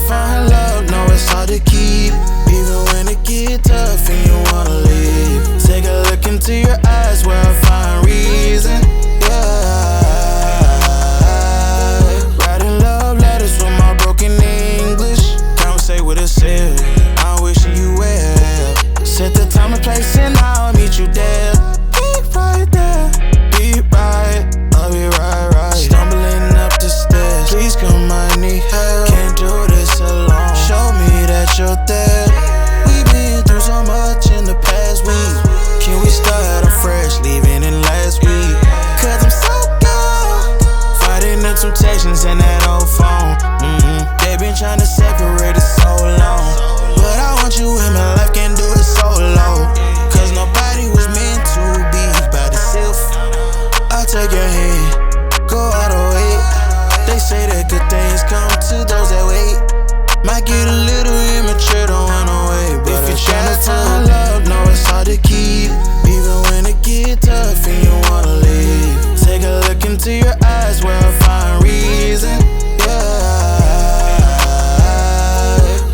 find love, know it's hard to keep, even when it get tough and you wanna leave. Take a look into your eyes where I find reason. Writing love letters with my broken English. Conversate with a self, I'm wishing you well. Set the time and place and I'll meet you there. Be right there, be right, I'll be right. Stumbling up the stairs, please come, I need help. Can't do this alone, show me that you're there. We've been through so much in the past week. Can we start afresh, leaving in last week? Cause I'm so gone, fighting the temptations in that old phone. They been trying to separate us so long, but I want you in my life, can't do it solo. Cause nobody was meant to be by themselves. I'll take your hand, go all the way. They say that good things come to those that wait. Might get a little immature, don't wanna wait. But if you're tryna find love, know it's hard to keep, even when it get tough and you wanna leave. Take a look into your eyes where I find reason.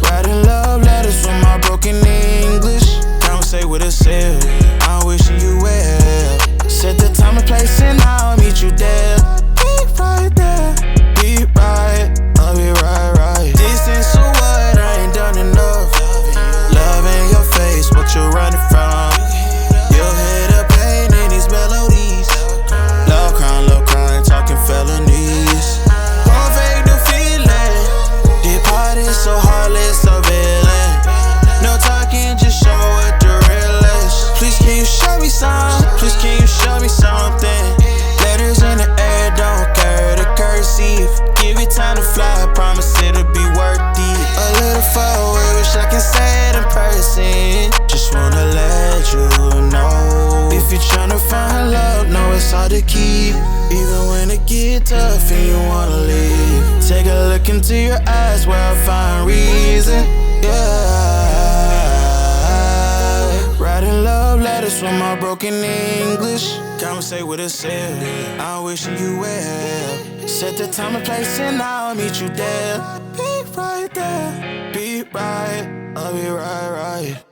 Writing love letters from my broken English. Conversate with a self, I'm wishing you well. Set the time and place and I'll meet you there. Be right there, be right, I'll be right. Distance so what, I ain't done enough. Love in your face, what you running from? You'll hear the pain in these melodies. Love crying, talking felonies. Won't fake the feeling. This part is so heartless, so villain. No talking, just show what the real is. Please can you show me some? Please can you show me something? Letters in the air, don't care the cursive. Give it time to fly, I promise it'll be worth it. A little far away, wish I can say it in person. Just wanna let you know, if you're tryna find love, know it's hard to keep, even when it get tough and you wanna leave. Take a look into your eyes where I find reason. Writing love letters from my broken English. Conversate with a self, I'm wishing you well. Set the time and place and I'll meet you there. Be right there, be right, I'll be right.